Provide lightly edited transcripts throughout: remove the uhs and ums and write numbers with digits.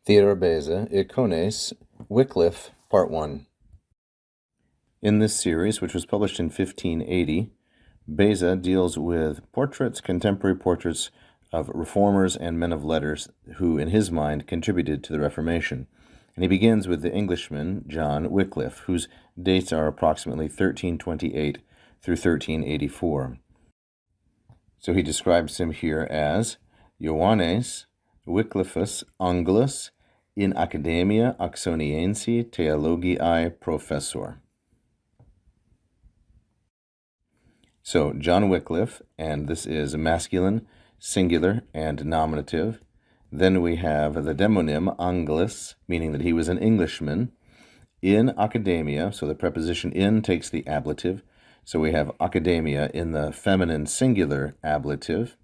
Theodore Beza, Icones, Wycliffe, Part 1. In this series, which was published in 1580, Beza deals with contemporary portraits of reformers and men of letters who, in his mind, contributed to the Reformation. And he begins with the Englishman, John Wycliffe, whose dates are approximately 1328 through 1384. So he describes him here as Ioannes Wycliffus Angelus in Academia Oxoniensi Theologiae Professor. So John Wycliffe, and this is masculine, singular, and nominative. Then we have the demonym Angelus, meaning that he was an Englishman. In Academia, so the preposition in takes the ablative. So we have Academia in the feminine singular ablative.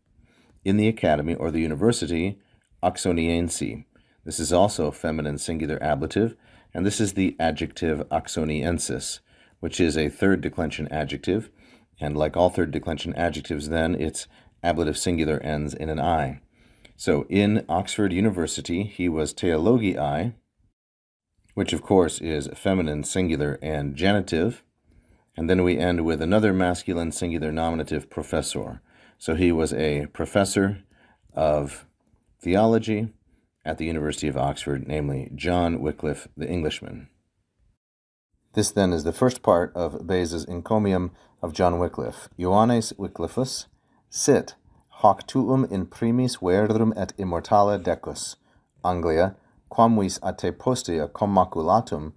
In the academy or the university, Oxoniensi. This is also feminine singular ablative, and this is the adjective Oxoniensis, which is a third declension adjective, and like all third declension adjectives, then its ablative singular ends in an I. So in Oxford University, he was theologiae, which of course is feminine singular and genitive, and then we end with another masculine singular nominative, professor. So he was a professor of theology at the University of Oxford, namely John Wycliffe the Englishman. This then is the first part of Beza's encomium of John Wycliffe. Ioannes Wycliffus, sit, hoc tuum in primis verdrum et immortale decus, Anglia, quamvis a te postea commaculatum,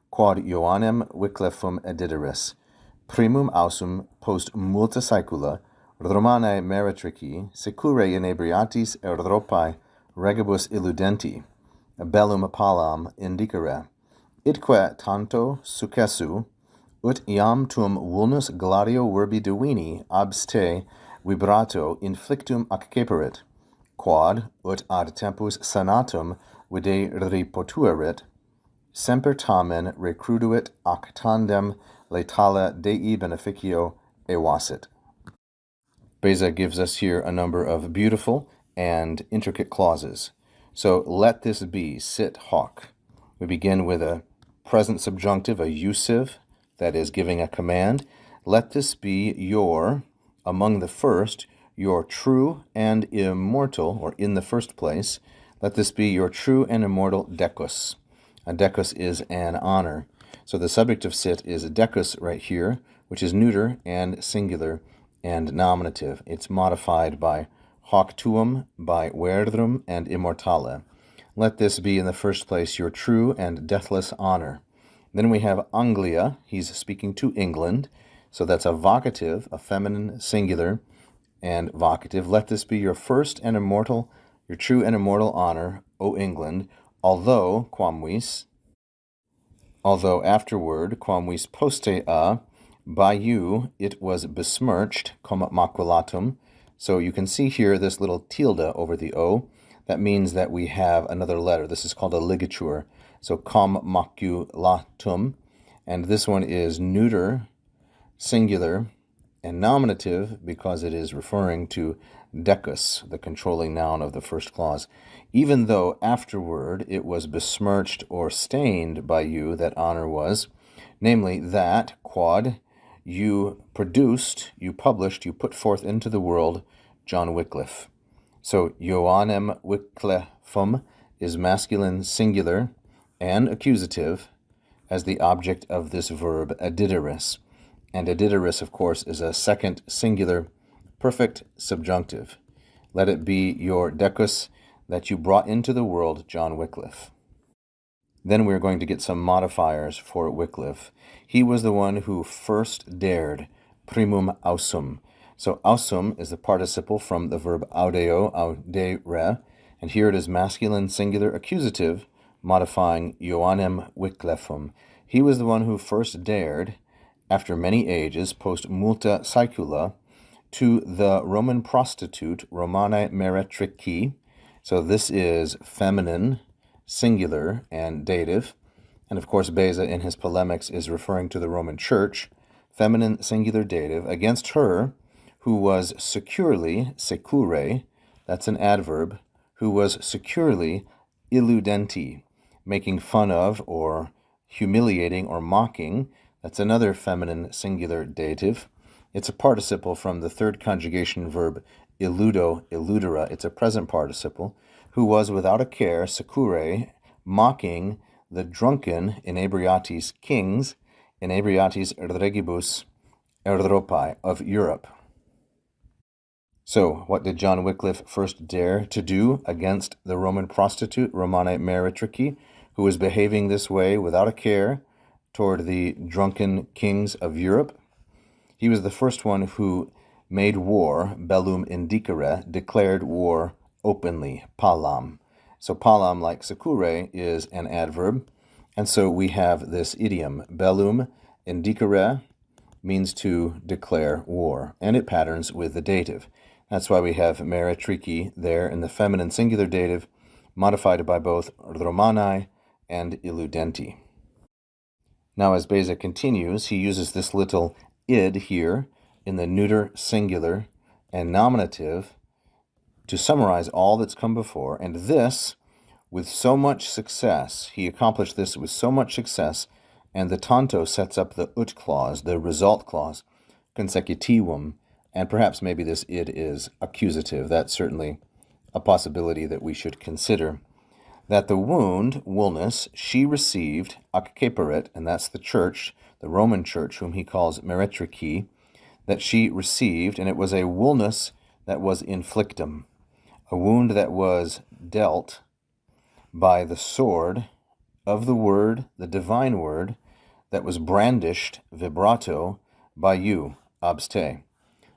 quod Ioannem Wycliffum editeris, primum ausum post multa saecula, Romanae meretrici, secure inebriatis erdropae regibus illudenti, bellum palam indicere, itque tanto successu, ut iam tuum vulnus gladio verbi divini abs te vibrato inflictum acceperit, quod, ut ad tempus sanatum videri potuerit, semper tamen recruduit ac tandem letale Dei beneficio evasit. Beza gives us here a number of beautiful and intricate clauses. So let this be, sit, hoc. We begin with a present subjunctive, a usive, that is giving a command. Let this be your, among the first, your true and immortal, or in the first place. Let this be your true and immortal decus. A decus is an honor. So the subject of sit is decus right here, which is neuter and singular and nominative. It's modified by hoc tuum, by verdrum, and immortale. Let this be in the first place your true and deathless honor. Then we have Anglia. He's speaking to England. So that's a vocative, a feminine singular and vocative. Let this be your first and immortal, your true and immortal honor, O England, although afterward, quamvis postea, by you it was besmirched, cum maculatum. So you can see here this little tilde over the O. That means that we have another letter. This is called a ligature. So cum maculatum. And this one is neuter, singular, and nominative because it is referring to decus, the controlling noun of the first clause. Even though afterward it was besmirched or stained by you, that honor was, namely that, quod, you produced, you published, you put forth into the world John Wycliffe. So Ioannem Wycliffum is masculine singular and accusative as the object of this verb editeris. And editeris, of course, is a second singular perfect subjunctive. Let it be your decus that you brought into the world John Wycliffe. Then we're going to get some modifiers for Wycliffe. He was the one who first dared, primum ausum. So ausum is the participle from the verb audeo, audere, and here it is masculine singular accusative, modifying Ioannem Wycliffum. He was the one who first dared, after many ages, post multa saecula, to the Roman prostitute, Romanae meretrici. So this is feminine, singular, and dative. And of course, Beza in his polemics is referring to the Roman Church, feminine, singular, dative, against her who was securely, secure, that's an adverb, who was securely illudenti, making fun of or humiliating or mocking. That's another feminine singular dative. It's a participle from the third conjugation verb illudo, illudere. It's a present participle. Who was without a care, secure, mocking the drunken inebriatis kings, inebriatis regibus Europae, of Europe. So, what did John Wycliffe first dare to do against the Roman prostitute, Romane Meretrici, who was behaving this way without a care toward the drunken kings of Europe? He was the first one who made war, bellum indicere, declared war openly, palam. So palam, like secure, is an adverb. And so we have this idiom, bellum indicere, means to declare war. And it patterns with the dative. That's why we have meretrici there in the feminine singular dative, modified by both Romani and illudenti. Now, as Beza continues, he uses this little id here in the neuter singular and nominative to summarize all that's come before, and this with so much success. He accomplished this with so much success, and the tanto sets up the ut clause, the result clause, consecutivum, and perhaps maybe this id is accusative. That's certainly a possibility that we should consider. That the wound, woolness, she received, acceperet, and that's the church, the Roman church, whom he calls meretrici, that she received, and it was a woolness that was inflictum, a wound that was dealt by the sword of the word, the divine word, that was brandished, vibrato, by you, abste.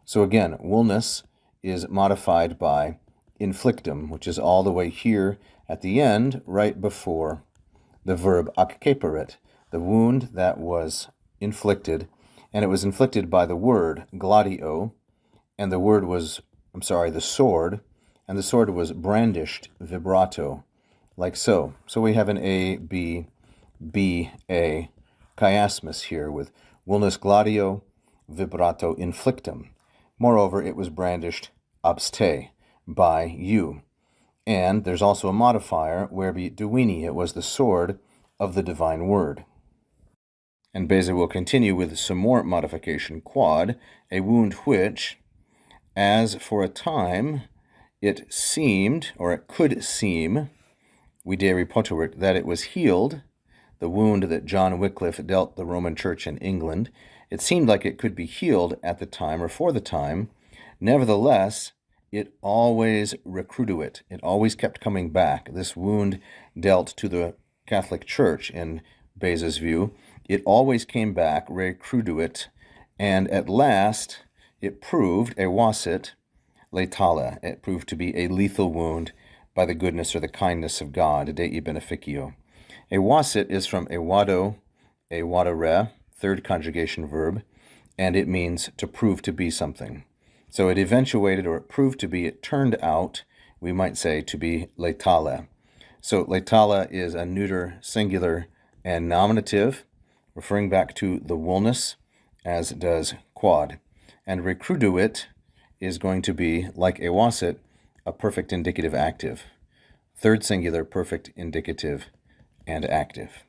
So again, woolness is modified by inflictum, which is all the way here at the end, right before the verb acceperet, the wound that was inflicted, and it was inflicted by the word, gladio, and the word was, the sword, and the sword was brandished, vibrato, like so. So we have an A, B, B, A, chiasmus here with woolnus gladio, vibrato inflictum. Moreover, it was brandished abste, by you. And there's also a modifier, whereby divini, it was the sword of the divine word. And Beza will continue with some more modification, quad, a wound which, as for a time, it seemed, or it could seem, videre potuit, that it was healed, the wound that John Wycliffe dealt the Roman Church in England. It seemed like it could be healed at the time or for the time. Nevertheless, it always recruduit. It always kept coming back. This wound dealt to the Catholic Church, in Beza's view, it always came back, recruduit, and at last it proved, evasit, letale. It proved to be a lethal wound by the goodness or the kindness of God, Dei beneficio. Evasit is from evado, evadere, third conjugation verb, and it means to prove to be something. So it eventuated, or it proved to be, it turned out, we might say, to be letale. So letale is a neuter singular and nominative, referring back to the woolness, as does quad. And recruduit is going to be, like evasit, a perfect indicative active. Third singular, perfect indicative and active.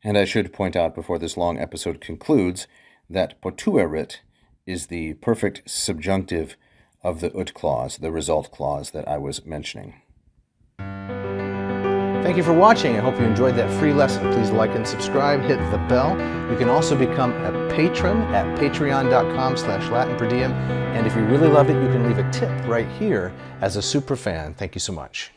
And I should point out before this long episode concludes that potuerit is the perfect subjunctive of the ut clause, the result clause that I was mentioning. Thank you for watching. I hope you enjoyed that free lesson. Please like and subscribe, hit the bell. You can also become a patron at patreon.com/LatinPerDiem. And if you really loved it, you can leave a tip right here as a super fan. Thank you so much.